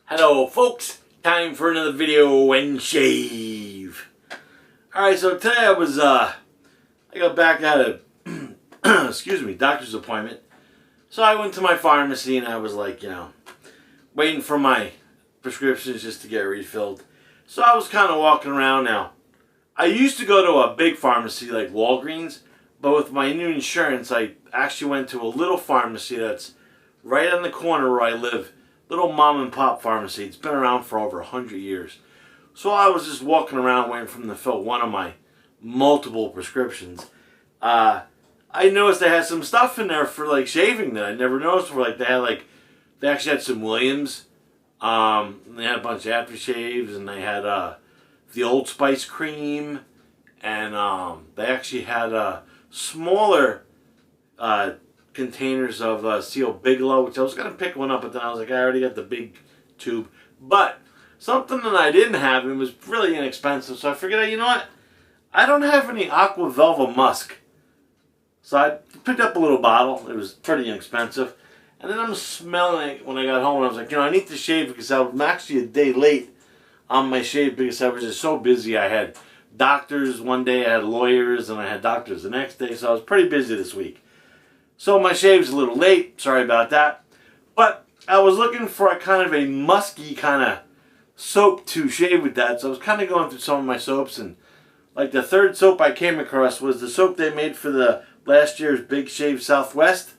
Hello folks, time for another video and shave. Alright, so today I got back out of excuse me, doctor's appointment. So I went to my pharmacy and I was like, waiting for my prescriptions just to get refilled. So I was kind of walking around now. I used to go to a big pharmacy like Walgreens, but with my new insurance I actually went to a little pharmacy that's right on the corner where I live. Little mom and pop pharmacy. It's been around for over 100 years. So I was just walking around waiting for them to fill one of my multiple prescriptions. I noticed they had some stuff in there for like shaving that I never noticed before. Like they actually had some Williams. They had a bunch of aftershaves, and they had the Old Spice cream, and they actually had smaller containers of Seal Bigelow, which I was going to pick one up, but then I was like, I already got the big tube. But something that I didn't have, and it was really inexpensive, so I figured, you know what? I don't have any Aqua Velva Musk. So I picked up a little bottle. It was pretty inexpensive. And then I'm smelling it when I got home, and I was like, I need to shave because I'm actually a day late on my shave because I was just so busy. I had doctors one day, I had lawyers, and I had doctors the next day, so I was pretty busy this week. So my shave's a little late, sorry about that. But I was looking for a kind of a musky kind of soap to shave with that. So I was kind of going through some of my soaps, and like the third soap I came across was the soap they made for the last year's Big Shave Southwest,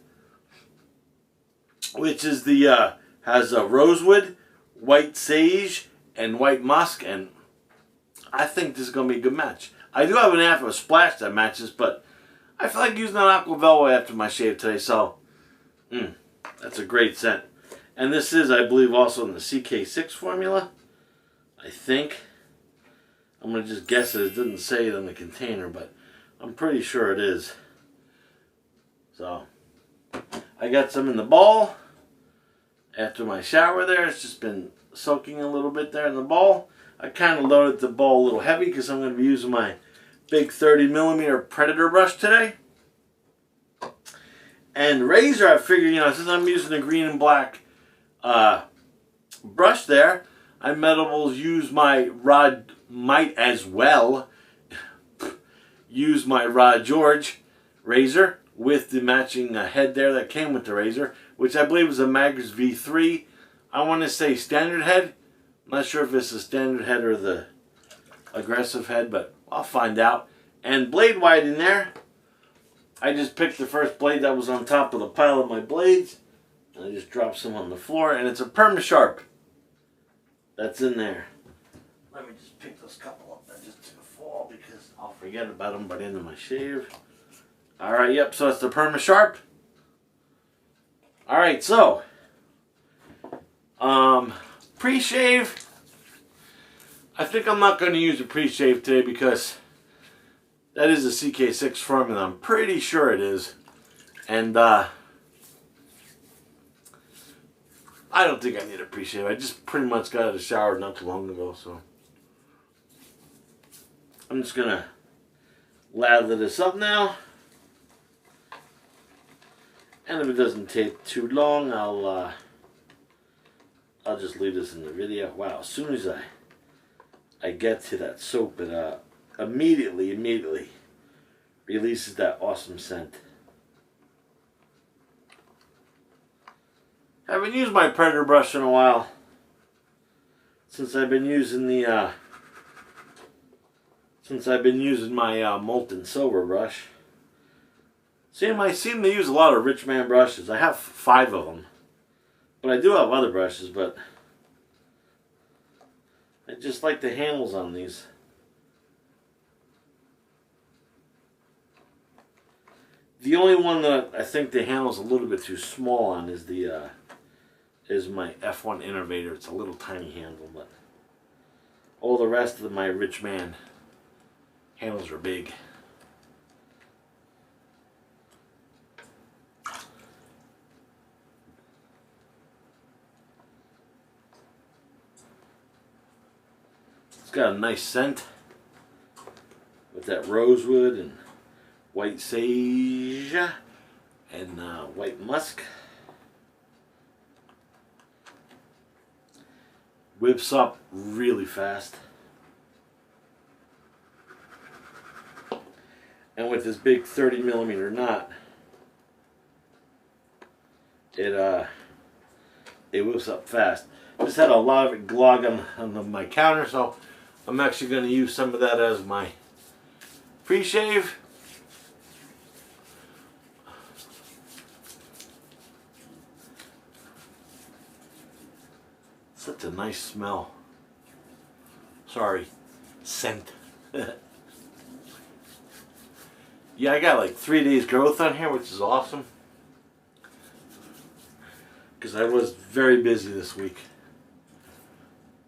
which is the has a rosewood, white sage, and white musk, and I think this is going to be a good match. I do have an Aqua Splash that matches, but I feel like using an Aqua Velva after my shave today, so that's a great scent. And this is, I believe, also in the CK6 formula, I think. I'm going to just guess it. It didn't say it on the container, but I'm pretty sure it is. So, I got some in the bowl after my shower there. It's just been soaking a little bit there in the bowl. I kind of loaded the bowl a little heavy because I'm going to be using my big 30mm Predator brush today. And razor, I figured, since I'm using a green and black brush there, I might as well use my might as well use my Rod George razor with the matching head there that came with the razor, which I believe is a Maggards V3. I want to say standard head. I'm not sure if it's the standard head or the aggressive head, but I'll find out. And blade white in there. I just picked the first blade that was on top of the pile of my blades, and I just dropped some on the floor, and it's a Perma Sharp that's in there. Let me just pick those couple up that just took a fall because I'll forget about them by the end of my shave. Alright, yep, so it's the Perma Sharp. Alright, so pre-shave. I think I'm not going to use a pre-shave today because that is a CK6 formula. I'm pretty sure it is. And I don't think I need a pre-shave. I just pretty much got out of the shower not too long ago, so I'm just going to lather this up now. And if it doesn't take too long, I'll just leave this in the video. Wow, as soon as I get to that soap, it immediately releases that awesome scent. Haven't used my Predator brush in a while, since I've been using the my Molten Silver brush. I seem to use a lot of rich man brushes. I have 5 of them, but I do have other brushes, but I just like the handles on these. The only one that I think the handle's a little bit too small on is the is my F1 Innovator. It's a little tiny handle, but all the rest of my rich man handles are big. It's got a nice scent with that rosewood and white sage and white musk. Whips up really fast. And with this big 30mm knot, it whips up fast. Just had a lot of it glog on my counter, so I'm actually going to use some of that as my pre-shave. Such a nice smell. Sorry, scent. Yeah, I got like 3 days growth on here, which is awesome. Because I was very busy this week.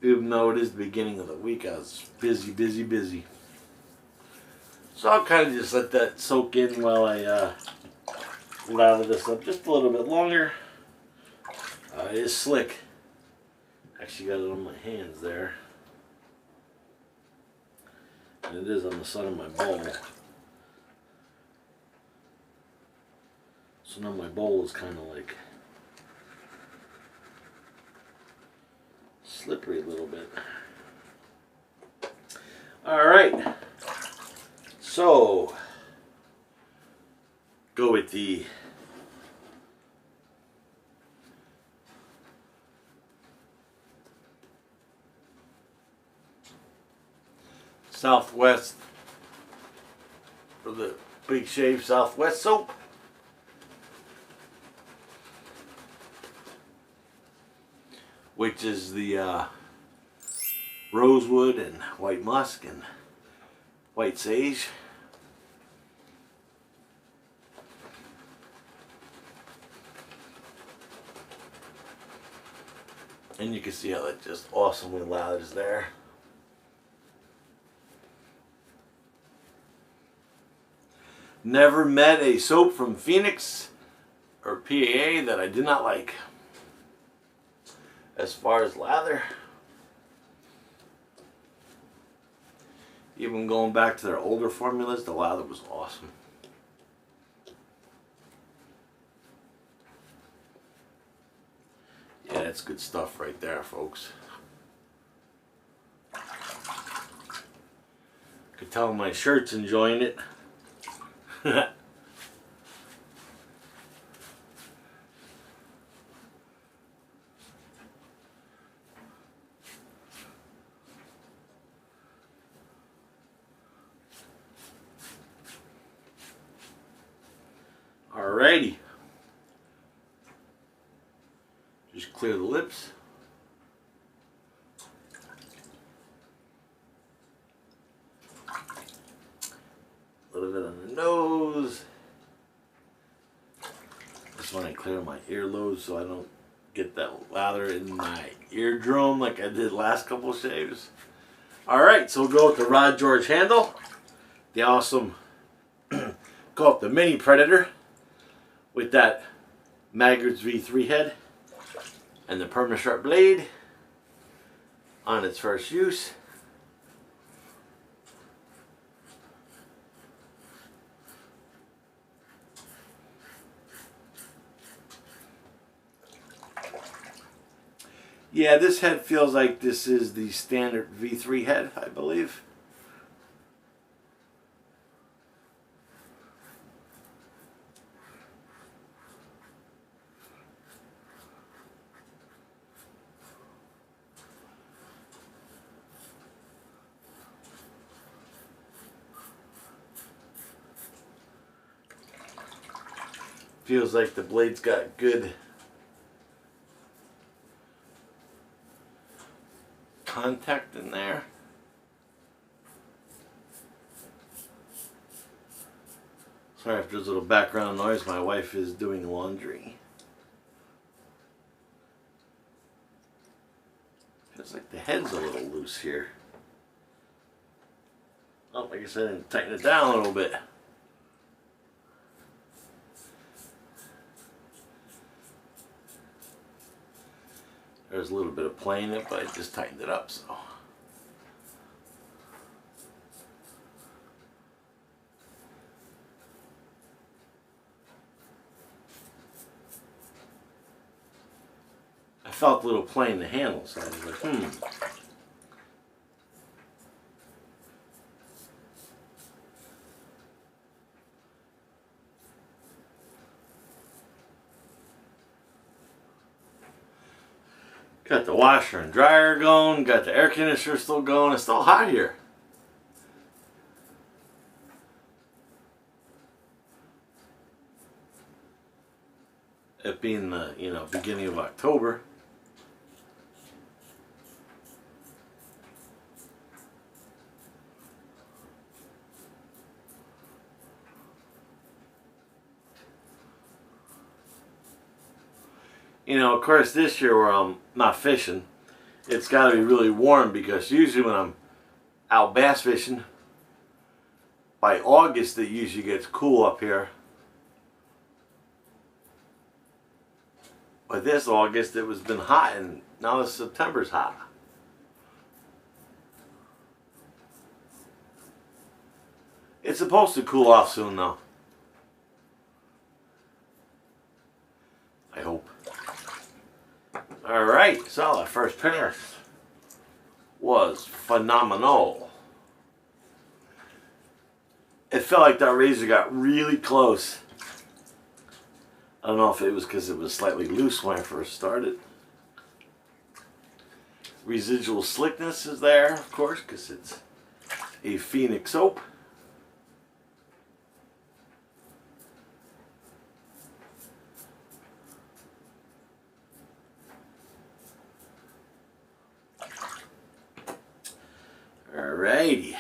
Even though it is the beginning of the week, I was busy, busy, busy. So I'll kind of just let that soak in while I lather this up just a little bit longer. It is slick. Actually got it on my hands there. And it is on the side of my bowl. So now my bowl is kind of like slippery a little bit. Alright. So, go with the Southwest, for the Big Shave Southwest soap. Which is the rosewood and white musk and white sage. And you can see how that just awesomely lathers there. Never met a soap from Phoenix or PAA that I did not like. As far as lather, even going back to their older formulas, the lather was awesome. Yeah, that's good stuff right there, folks. Could tell my shirt's enjoying it. Alrighty. Just clear the lips. A little bit on the nose. Just want to clear my earlobes so I don't get that lather in my eardrum like I did last couple shaves. Alright, so we'll go with the Rod George handle. The awesome, call it the mini Predator. With that Maggards V3 head and the permanent sharp blade on its first use. Yeah, this head feels like this is the standard V3 head, I believe. Feels like the blade's got good contact in there. Sorry if there's a little background noise. My wife is doing laundry. Feels like the head's a little loose here. Oh, I guess I didn't tighten it down a little bit. There's a little bit of play in it, but I just tightened it up, so. I felt a little play in the handle, so I was like, Got the washer and dryer going, got the air conditioner still going. It's still hot here. It being the, beginning of October. Of course, this year where I'm not fishing, it's got to be really warm, because usually when I'm out bass fishing, by August it usually gets cool up here. But this August it was been hot, and now this September's hot. It's supposed to cool off soon though. I hope. Alright, so our first pair was phenomenal. It felt like that razor got really close. I don't know if it was because it was slightly loose when I first started. Residual slickness is there, of course, because it's a Phoenix soap. Alrighty.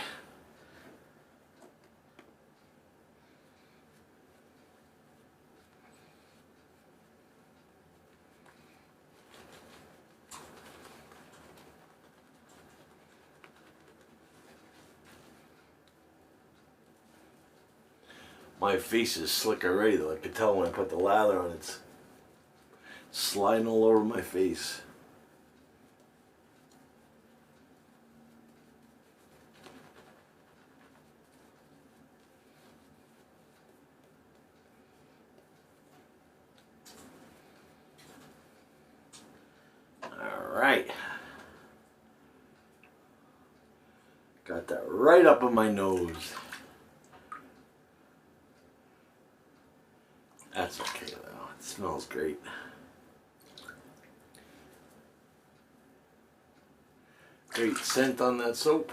My face is slick already though. I could tell when I put the lather on, it's sliding all over my face. Alright. Got that right up on my nose. That's okay though, it smells great. Great scent on that soap.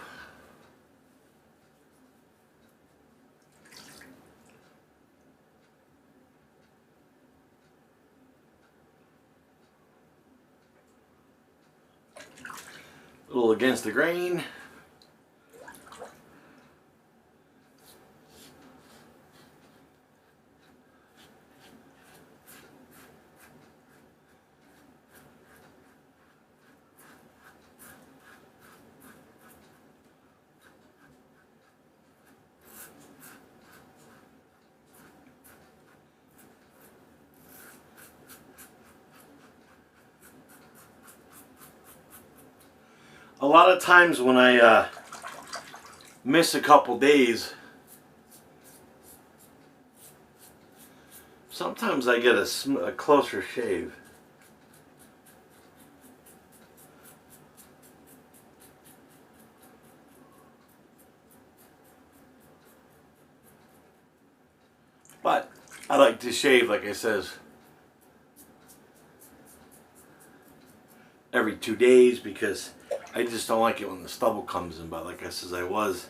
A little against the grain. A lot of times when I miss a couple days, sometimes I get a closer shave. But I like to shave, like I says, every 2 days, because I just don't like it when the stubble comes in. But like I says, I was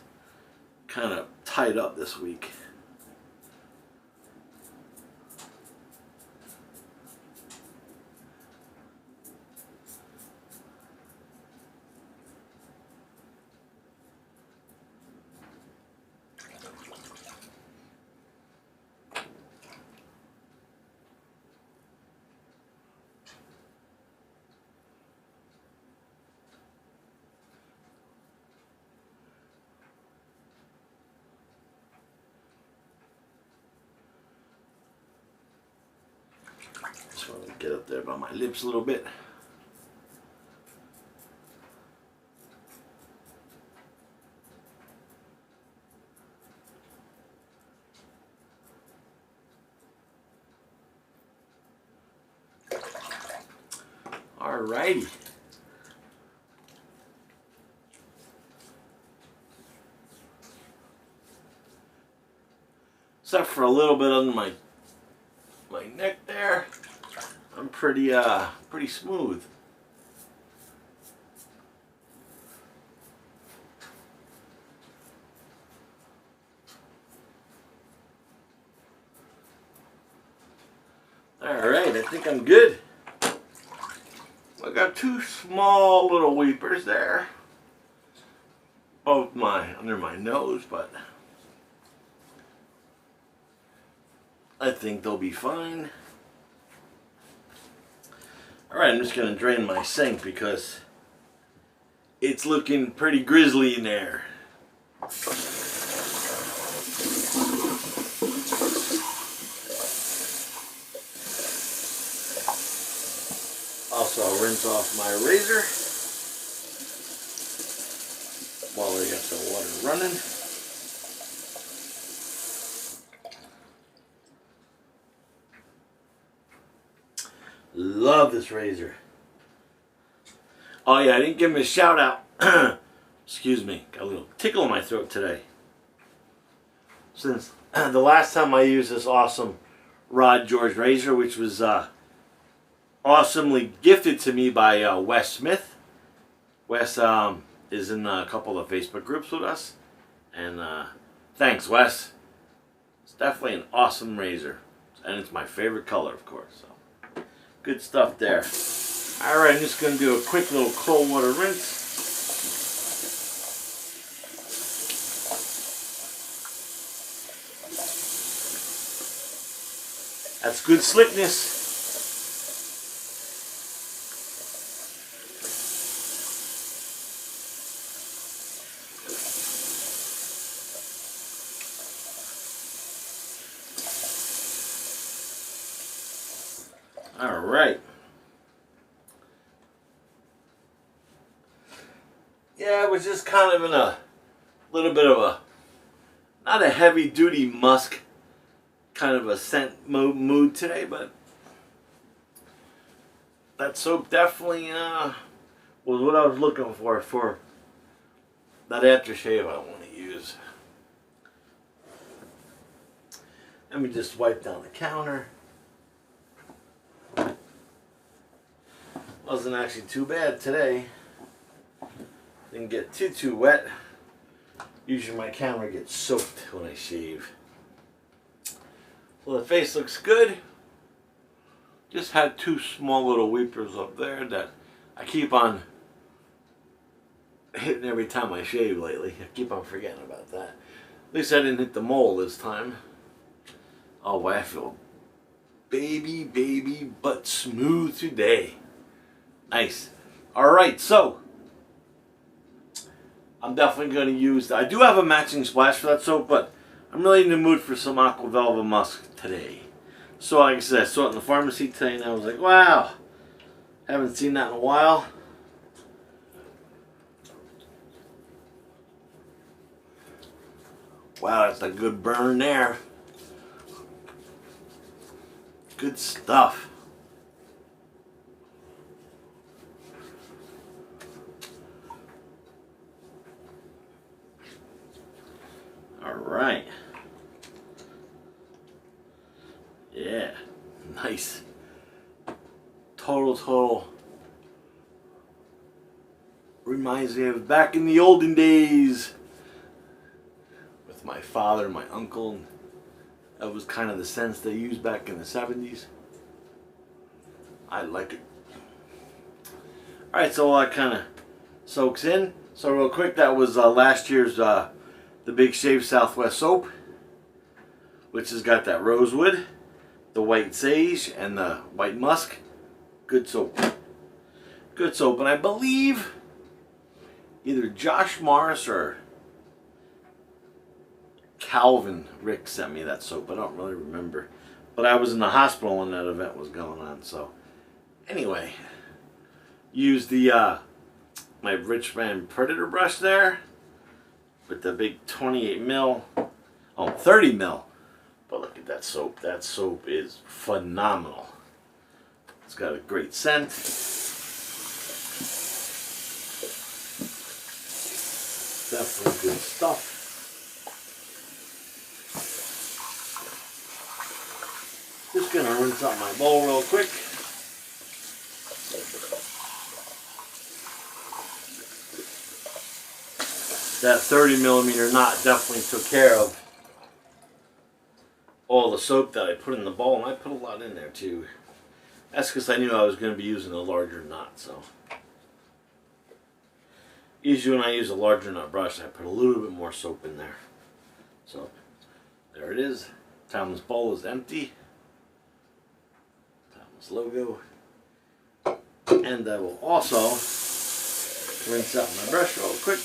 kind of tied up this week. Just want to get up there by my lips a little bit. Alrighty. Except for a little bit under my neck there, I'm pretty smooth. Alright, I think I'm good. I got two small little weepers there. Both under my nose, but I think they'll be fine. Alright, I'm just going to drain my sink because it's looking pretty grisly in there. Also, I'll rinse off my razor while I got the water running. Love this razor. Oh yeah, I didn't give him a shout out. Excuse me, got a little tickle in my throat today. Since the last time I used this awesome Rod George razor, which was awesomely gifted to me by Wes Smith. Wes is in a couple of Facebook groups with us. And thanks, Wes. It's definitely an awesome razor. And it's my favorite color, of course. So good stuff there. Alright, I'm just going to do a quick little cold water rinse. That's good slickness. All right. Yeah, it was just kind of in a little bit of a, not a heavy duty musk kind of a scent mood today, but that soap definitely was what I was looking for that aftershave I want to use. Let me just wipe down the counter. Wasn't actually too bad today. Didn't get too wet. Usually my camera gets soaked when I shave. So the face looks good. Just had two small little weepers up there that I keep on hitting every time I shave lately. I keep on forgetting about that. At least I didn't hit the mole this time. Oh boy, I feel baby but smooth today. Nice. Alright, so I'm definitely going to use, I do have a matching splash for that soap, but I'm really in the mood for some Aqua Velva Musk today. So like I said, I saw it in the pharmacy today and I was like, wow, haven't seen that in a while. Wow, that's a good burn there. Good stuff. Alright. Yeah. Nice. Total. Reminds me of back in the olden days. With my father and my uncle. That was kind of the scents they used back in the 70s. I like it. Alright, so all that kind of soaks in. So real quick, that was last year's the Big Shave Southwest soap, which has got that rosewood, the white sage, and the white musk. Good soap. Good soap. And I believe either Josh Morris or Calvin Rick sent me that soap. I don't really remember. But I was in the hospital when that event was going on. So anyway, used the my Richmond Predator brush there with the big 28 mil, 30 mil. But look at that soap. That soap is phenomenal. It's got a great scent. Some good stuff. Just gonna rinse out my bowl real quick. That 30mm knot definitely took care of all the soap that I put in the bowl, and I put a lot in there too. That's because I knew I was going to be using a larger knot. So usually when I use a larger knot brush, I put a little bit more soap in there. So there it is. Tom's bowl is empty. Tom's logo. And I will also rinse out my brush real quick.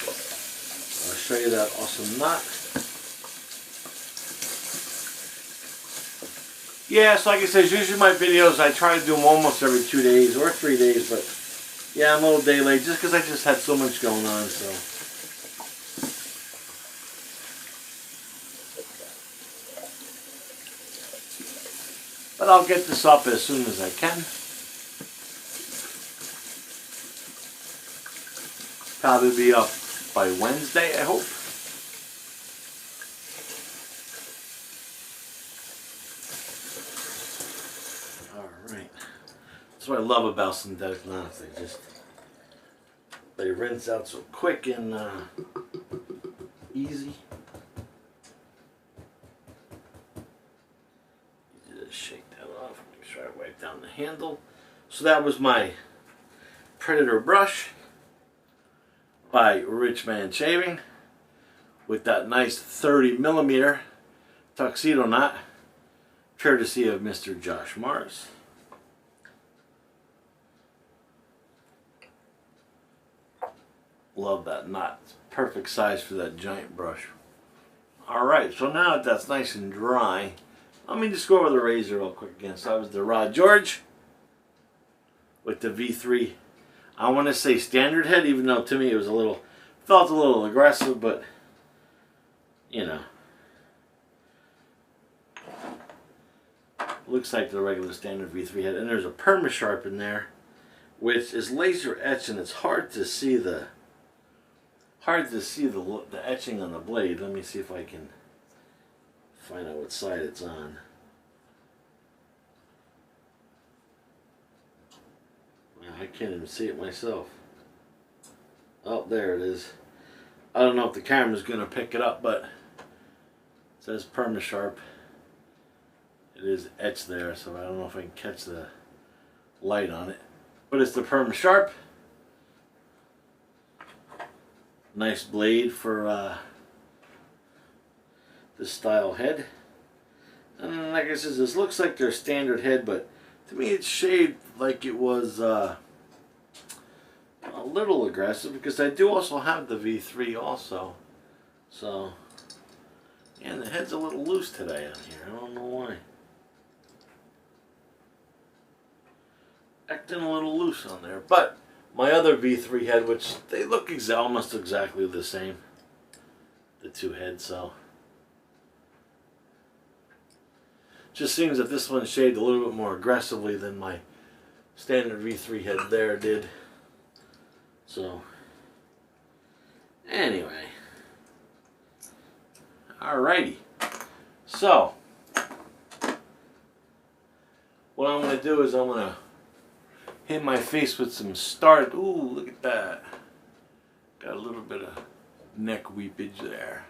I'll show you that awesome knot. Yeah, so like I said, usually my videos, I try to do them almost every 2 days or 3 days, but yeah, I'm a little day late just because I just had so much going on, so. But I'll get this up as soon as I can. Probably be up by Wednesday, I hope. Alright. That's what I love about synthetic knots. They rinse out so quick and easy. You just shake that off. Make sure I wipe down the handle. So that was my Predator brush by Rich Man Shaving with that nice 30mm tuxedo knot, courtesy of Mr. Josh Morris. Love that knot. It's perfect size for that giant brush. Alright, so now that that's nice and dry, let me just go over the razor real quick again. So that was the Rod George with the V3. I want to say standard head, even though to me it was felt a little aggressive, but you know, looks like the regular standard V3 head. And there's a Perma-Sharp in there, which is laser etched, and it's hard to see the etching on the blade. Let me see if I can find out what side it's on. I can't even see it myself. Oh, there it is. I don't know if the camera's going to pick it up, but it says Perma-Sharp. It is etched there, so I don't know if I can catch the light on it. But it's the Perma-Sharp. Nice blade for this style head. And like I said, this looks like their standard head, but to me it's shaped like it was a little aggressive, because I do also have the V3 also. So, and the head's a little loose today on here. I don't know why. Acting a little loose on there. But my other V3 head, which they look almost exactly the same, the two heads, so. Just seems that this one shaded a little bit more aggressively than my standard V3 head there did. So, anyway. Alrighty. So, what I'm going to do is I'm going to hit my face with some Ooh, look at that. Got a little bit of neck weepage there.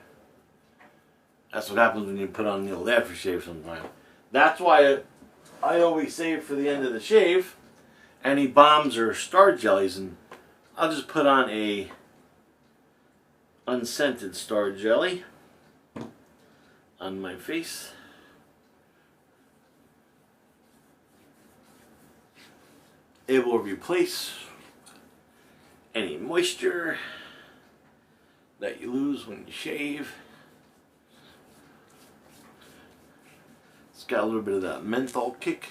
That's what happens when you put on the old aftershave sometimes. That's why I always save for the end of the shave any bombs or star jellies, and I'll just put on a unscented star jelly on my face. It will replace any moisture that you lose when you shave. It's got a little bit of that menthol kick.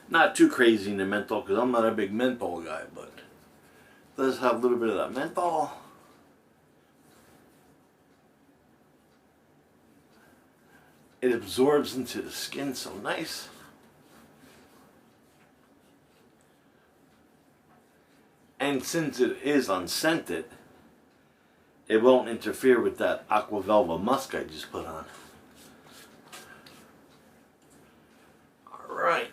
Not too crazy in the menthol, because I'm not a big menthol guy, but it does have a little bit of that menthol. It absorbs into the skin so nice. And since it is unscented, it won't interfere with that Aqua Velva Musk I just put on. Alright.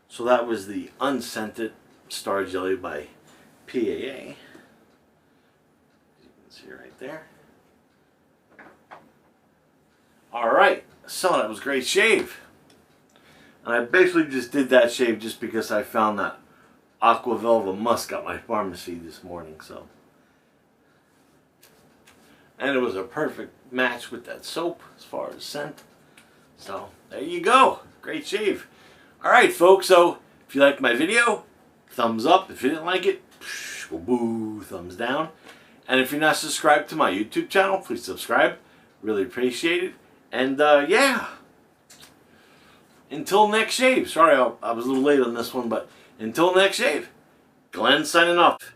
So that was the unscented Star Jelly by PAA. You can see right there. Alright, so that was a great shave. And I basically just did that shave just because I found that Aqua Velva Musk at my pharmacy this morning, so. And it was a perfect match with that soap as far as scent. So, there you go. Great shave. Alright, folks, so if you liked my video, thumbs up. If you didn't like it, boo, thumbs down. And if you're not subscribed to my YouTube channel, please subscribe. Really appreciate it. And, yeah. Until next shave. Sorry, I was a little late on this one, but until next shave, Glenn signing off.